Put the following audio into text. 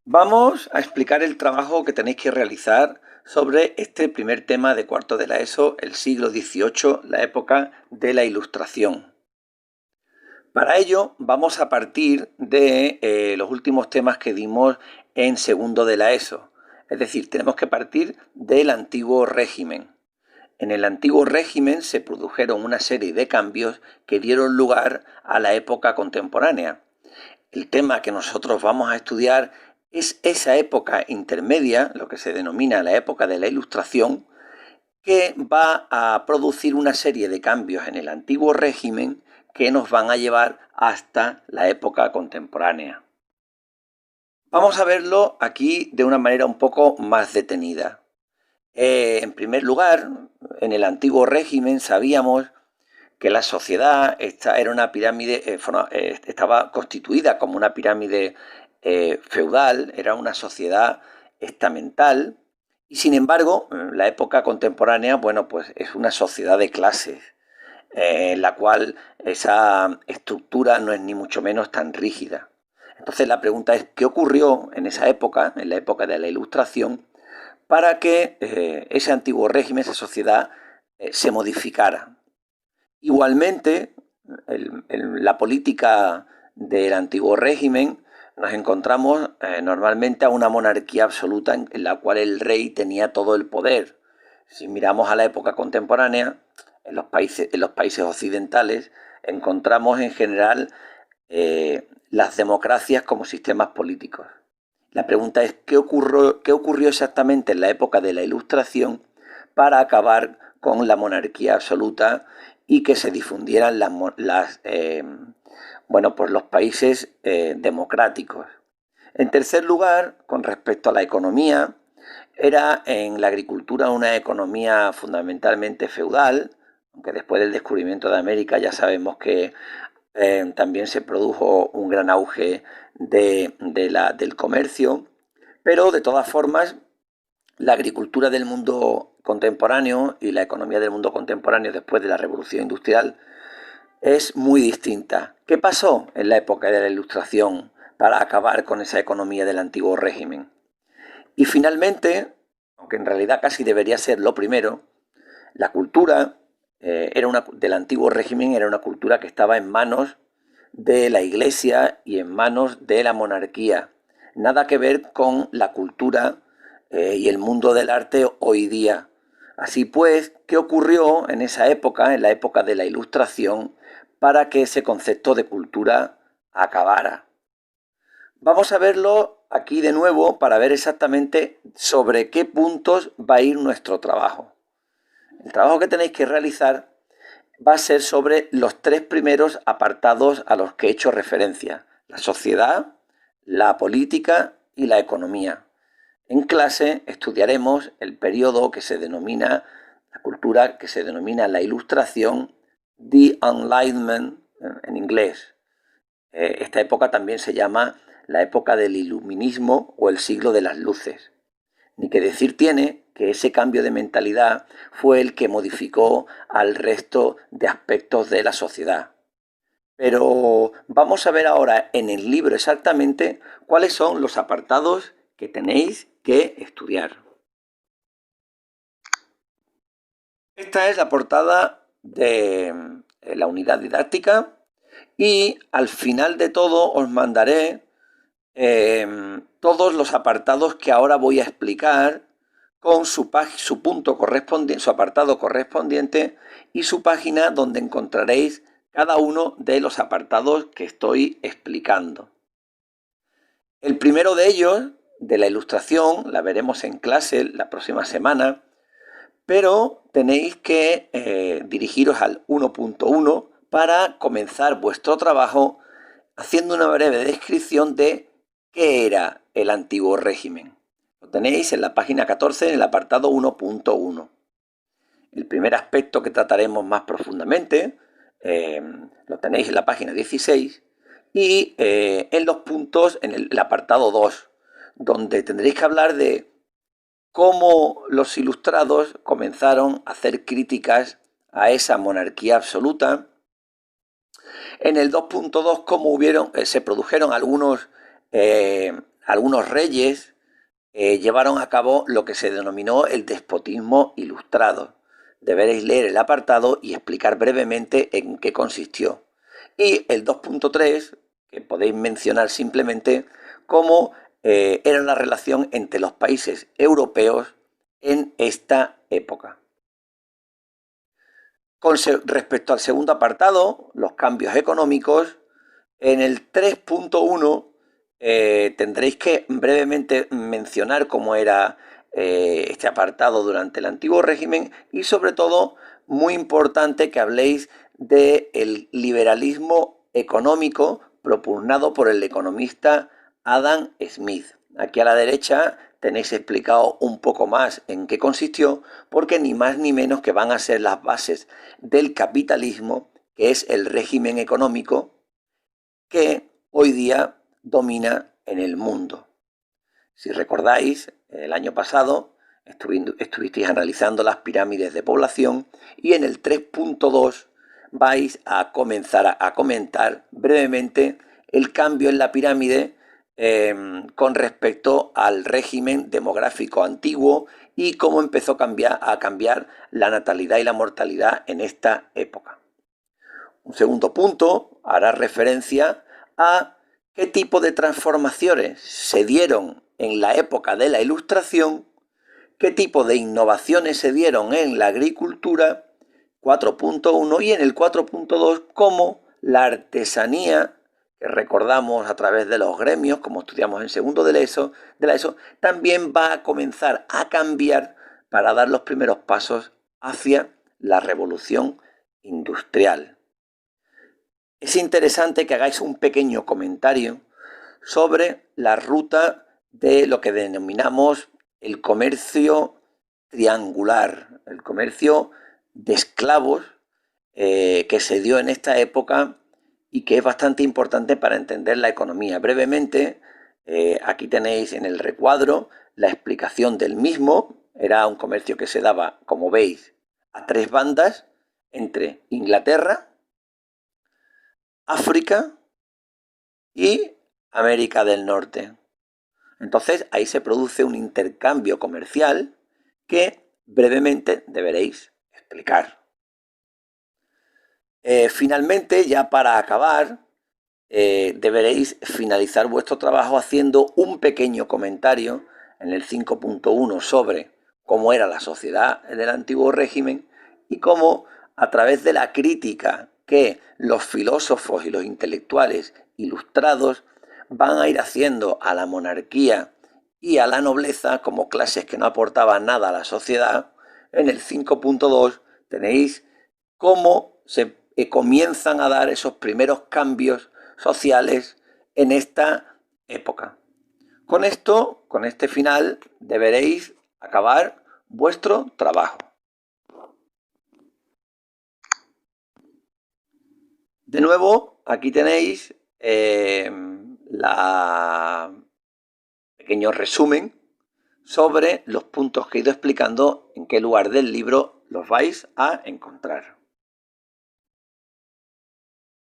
Vamos a explicar el trabajo que tenéis que realizar sobre este primer tema de cuarto de la ESO, el siglo XVIII, la época de la Ilustración. Para ello vamos a partir de los últimos temas que dimos en segundo de la ESO. Es decir, tenemos que partir del antiguo régimen. En el antiguo régimen se produjeron una serie de cambios que dieron lugar a la época contemporánea. El tema que nosotros vamos a estudiar es esa época intermedia, lo que se denomina la época de la Ilustración, que va a producir una serie de cambios en el antiguo régimen que nos van a llevar hasta la época contemporánea. Vamos a verlo aquí de una manera un poco más detenida. En primer lugar, en el antiguo régimen sabíamos que la sociedad era una pirámide, estaba constituida como una pirámide feudal, era una sociedad estamental, y sin embargo, la época contemporánea, bueno, pues es una sociedad de clases, en la cual esa estructura no es ni mucho menos tan rígida. Entonces la pregunta es, ¿qué ocurrió en esa época, en la época de la Ilustración, para que ese antiguo régimen, esa sociedad, se modificara? Igualmente, en la política del antiguo régimen nos encontramos normalmente a una monarquía absoluta en la cual el rey tenía todo el poder. Si miramos a la época contemporánea, en los países occidentales, encontramos en general las democracias como sistemas políticos. La pregunta es, qué ocurrió exactamente en la época de la Ilustración para acabar con la monarquía absoluta y que se difundieran pues los países democráticos? En tercer lugar, con respecto a la economía, era en la agricultura una economía fundamentalmente feudal, aunque después del descubrimiento de América ya sabemos que también se produjo un gran auge del comercio, pero de todas formas la agricultura del mundo contemporáneo y la economía del mundo contemporáneo después de la revolución industrial es muy distinta. ¿Qué pasó en la época de la Ilustración para acabar con esa economía del antiguo régimen? Y finalmente, aunque en realidad casi debería ser lo primero, la cultura del antiguo régimen era una cultura que estaba en manos de la Iglesia y en manos de la monarquía. Nada que ver con la cultura y el mundo del arte hoy día. Así pues, ¿qué ocurrió en esa época, en la época de la Ilustración, para que ese concepto de cultura acabara? Vamos a verlo aquí de nuevo para ver exactamente sobre qué puntos va a ir nuestro trabajo. El trabajo que tenéis que realizar va a ser sobre los tres primeros apartados a los que he hecho referencia: la sociedad, la política y la economía. En clase estudiaremos el periodo que se denomina, la cultura que se denomina la Ilustración, the Enlightenment en inglés. Esta época también se llama la época del Iluminismo o el siglo de las luces. Ni que decir tiene que ese cambio de mentalidad fue el que modificó al resto de aspectos de la sociedad. Pero vamos a ver ahora en el libro exactamente cuáles son los apartados que tenéis que estudiar. Esta es la portada de la unidad didáctica y al final de todo os mandaré todos los apartados que ahora voy a explicar con su punto correspondiente, su apartado correspondiente y su página donde encontraréis cada uno de los apartados que estoy explicando. El primero de ellos, de la Ilustración, la veremos en clase la próxima semana, pero tenéis que dirigiros al 1.1 para comenzar vuestro trabajo haciendo una breve descripción de qué era el antiguo régimen. Lo tenéis en la página 14 en el apartado 1.1. El primer aspecto que trataremos más profundamente lo tenéis en la página 16 y en los puntos en el apartado 2, donde tendréis que hablar de cómo los ilustrados comenzaron a hacer críticas a esa monarquía absoluta. En el 2.2, cómo se produjeron algunos reyes llevaron a cabo lo que se denominó el despotismo ilustrado. Deberéis leer el apartado y explicar brevemente en qué consistió. Y el 2.3, que podéis mencionar simplemente cómo era la relación entre los países europeos en esta época. Con respecto al segundo apartado, los cambios económicos, en el 3.1 tendréis que brevemente mencionar cómo era este apartado durante el antiguo régimen y sobre todo, muy importante que habléis del liberalismo económico propugnado por el economista Adam Smith. Aquí a la derecha tenéis explicado un poco más en qué consistió, porque ni más ni menos que van a ser las bases del capitalismo, que es el régimen económico que hoy día domina en el mundo. Si recordáis, el año pasado estuvisteis analizando las pirámides de población y en el 3.2 vais a comenzar a comentar brevemente el cambio en la pirámide con respecto al régimen demográfico antiguo y cómo empezó a cambiar la natalidad y la mortalidad en esta época. Un segundo punto hará referencia a qué tipo de transformaciones se dieron en la época de la Ilustración, qué tipo de innovaciones se dieron en la agricultura, 4.1, y en el 4.2 cómo la artesanía, que recordamos a través de los gremios, como estudiamos en segundo de la ESO, también va a comenzar a cambiar para dar los primeros pasos hacia la revolución industrial. Es interesante que hagáis un pequeño comentario sobre la ruta de lo que denominamos el comercio triangular, el comercio de esclavos que se dio en esta época y que es bastante importante para entender la economía. Brevemente, aquí tenéis en el recuadro la explicación del mismo. Era un comercio que se daba, como veis, a tres bandas entre Inglaterra, África y América del Norte. Entonces ahí se produce un intercambio comercial que brevemente deberéis explicar. Finalmente, ya para acabar, deberéis finalizar vuestro trabajo haciendo un pequeño comentario en el 5.1 sobre cómo era la sociedad del antiguo régimen y cómo a través de la crítica que los filósofos y los intelectuales ilustrados van a ir haciendo a la monarquía y a la nobleza como clases que no aportaban nada a la sociedad, en el 5.2 tenéis cómo se comienzan a dar esos primeros cambios sociales en esta época. Con esto, con este final, deberéis acabar vuestro trabajo. De nuevo, aquí tenéis pequeño resumen sobre los puntos que he ido explicando, en qué lugar del libro los vais a encontrar.